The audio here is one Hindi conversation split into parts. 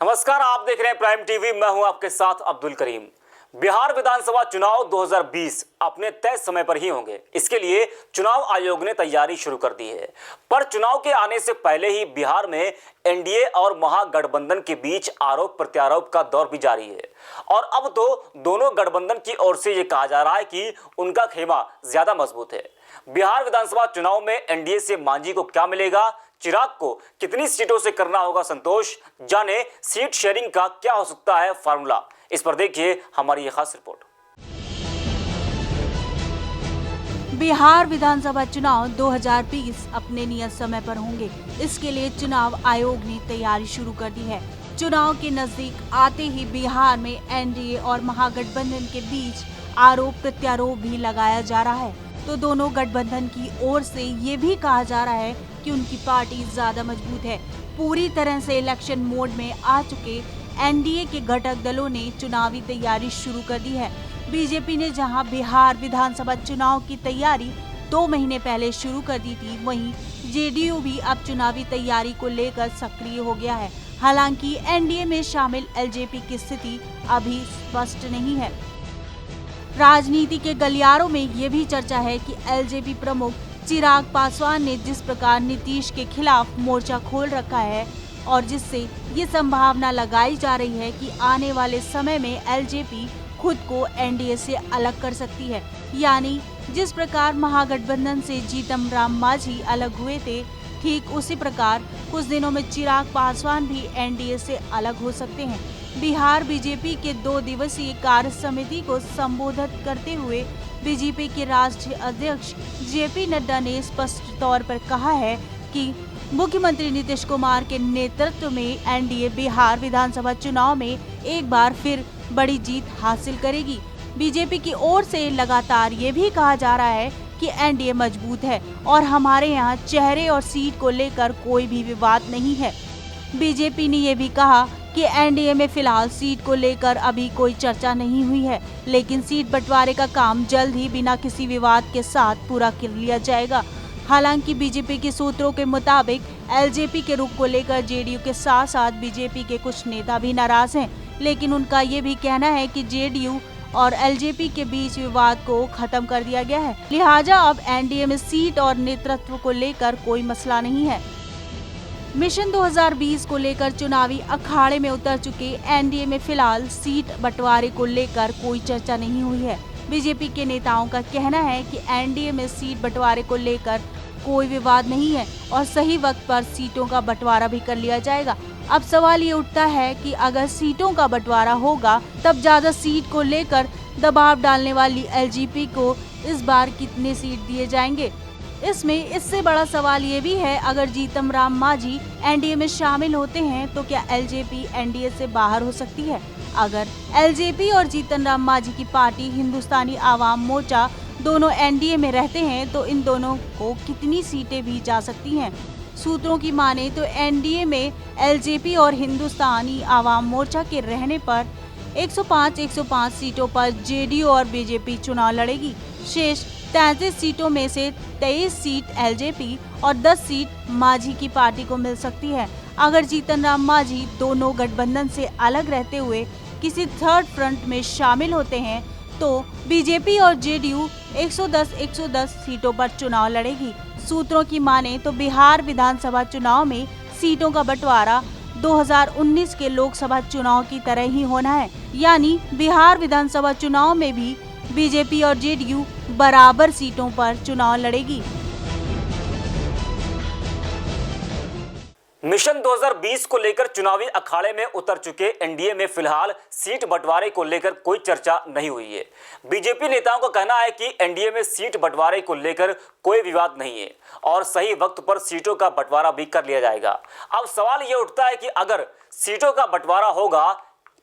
नमस्कार, आप देख रहे हैं प्राइम टीवी। मैं हूं आपके साथ अब्दुल करीम। बिहार विधानसभा चुनाव 2020 अपने तय समय पर ही होंगे। इसके लिए चुनाव आयोग ने तैयारी शुरू कर दी है। पर चुनाव के आने से पहले ही बिहार में एनडीए और महागठबंधन के बीच आरोप प्रत्यारोप का दौर भी जारी है। और अब तो दोनों गठबंधन की ओर से ये कहा जा रहा है कि उनका खेमा ज्यादा मजबूत है। बिहार विधानसभा चुनाव में एनडीए से मांझी को क्या मिलेगा, चिराग को कितनी सीटों से करना होगा संतोष, जाने सीट शेयरिंग का क्या हो सकता है फार्मूला। इस पर देखिए हमारी ये खास रिपोर्ट। बिहार विधानसभा चुनाव 2020 अपने नियत समय पर होंगे। इसके लिए चुनाव आयोग ने तैयारी शुरू कर दी है। चुनाव के नजदीक आते ही बिहार में एनडीए और महागठबंधन के बीच आरोप प्रत्यारोप भी लगाया जा रहा है। तो दोनों गठबंधन की ओर से ये भी कहा जा रहा है कि उनकी पार्टी ज्यादा मजबूत है। पूरी तरह से इलेक्शन मोड में आ चुके एनडीए के घटक दलों ने चुनावी तैयारी शुरू कर दी है। बीजेपी ने जहां बिहार विधानसभा चुनाव की तैयारी 2 महीने पहले शुरू कर दी थी, वहीं जेडीयू भी अब चुनावी तैयारी को लेकर सक्रिय हो गया है। हालांकि एनडीए में शामिल एलजेपी की स्थिति अभी स्पष्ट नहीं है। राजनीति के गलियारों में ये भी चर्चा है कि एलजेपी प्रमुख चिराग पासवान ने जिस प्रकार नीतीश के खिलाफ मोर्चा खोल रखा है और जिससे ये संभावना लगाई जा रही है कि आने वाले समय में एलजेपी खुद को एनडीए से अलग कर सकती है। यानी जिस प्रकार महागठबंधन से जीतन राम मांझी अलग हुए थे, ठीक उसी प्रकार कुछ दिनों में चिराग पासवान भी एनडीए से अलग हो सकते हैं। बिहार बीजेपी के 2 दिवसीय कार्य समिति को संबोधित करते हुए बीजेपी के राष्ट्रीय अध्यक्ष जेपी नड्डा ने स्पष्ट तौर पर कहा है कि मुख्यमंत्री नीतीश कुमार के नेतृत्व में एनडीए बिहार विधानसभा चुनाव में एक बार फिर बड़ी जीत हासिल करेगी। बीजेपी की ओर से लगातार ये भी कहा जा रहा है कि एनडीए मजबूत है और हमारे यहाँ चेहरे और सीट को लेकर कोई भी विवाद नहीं है। बीजेपी ने ये भी कहा कि एनडीए में फिलहाल सीट को लेकर अभी कोई चर्चा नहीं हुई है, लेकिन सीट बंटवारे का काम जल्द ही बिना किसी विवाद के साथ पूरा कर लिया जाएगा। हालांकि बीजेपी के सूत्रों के मुताबिक एलजेपी के रुख को लेकर जेडीयू के साथ साथ बीजेपी के कुछ नेता भी नाराज हैं, लेकिन उनका ये भी कहना है कि जेडीयू और एलजेपी के बीच विवाद को खत्म कर दिया गया है, लिहाजा अब एनडीए में सीट और नेतृत्व को लेकर कोई मसला नहीं है। मिशन 2020 को लेकर चुनावी अखाड़े में उतर चुके एनडीए में फिलहाल सीट बंटवारे को लेकर कोई चर्चा नहीं हुई है। बीजेपी के नेताओं का कहना है कि एनडीए में सीट बंटवारे को लेकर कोई विवाद नहीं है और सही वक्त पर सीटों का बंटवारा भी कर लिया जाएगा। अब सवाल ये उठता है कि अगर सीटों का बंटवारा होगा तब ज्यादा सीट को लेकर दबाव डालने वाली एलजेपी को इस बार कितने सीट दिए जाएंगे। इसमें इससे बड़ा सवाल ये भी है, अगर जीतन राम मांझी एनडीए में शामिल होते हैं तो क्या एलजेपी एनडीए से बाहर हो सकती है। अगर एलजेपी और जीतन राम मांझी की पार्टी हिंदुस्तानी आवाम मोर्चा दोनों एनडीए में रहते हैं तो इन दोनों को कितनी सीटें भी जा सकती हैं। सूत्रों की माने तो एनडीए में एलजेपी और हिंदुस्तानी आवाम मोर्चा के रहने पर 105 सीटों पर जेडीयू और बीजेपी चुनाव लड़ेगी। शेष 33 सीटों में से 23 सीट एलजेपी और 10 सीट मांझी की पार्टी को मिल सकती है। अगर जीतन राम मांझी दोनों गठबंधन से अलग रहते हुए किसी थर्ड फ्रंट में शामिल होते हैं तो बीजेपी और जेडीयू 110 सीटों पर चुनाव लड़ेगी। सूत्रों की माने तो बिहार विधानसभा चुनाव में सीटों का बंटवारा 2019 के लोकसभा चुनाव की तरह ही होना है, यानी बिहार विधानसभा चुनाव में भी बीजेपी और जेडीयू बराबर सीटों पर चुनाव लड़ेगी। मिशन 2020 को लेकर चुनावी अखाड़े में उतर चुके एनडीए में फिलहाल सीट बंटवारे को लेकर कोई चर्चा नहीं हुई है। बीजेपी नेताओं का कहना है कि एनडीए में सीट बंटवारे को लेकर कोई विवाद नहीं है और सही वक्त पर सीटों का बंटवारा भी कर लिया जाएगा। अब सवाल ये उठता है कि अगर सीटों का बंटवारा होगा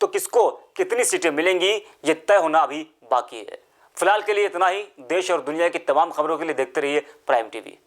तो किसको कितनी सीटें मिलेंगी, ये तय होना अभी बाकी है। फिलहाल के लिए इतना ही। देश और दुनिया की तमाम खबरों के लिए देखते रहिए प्राइम टीवी।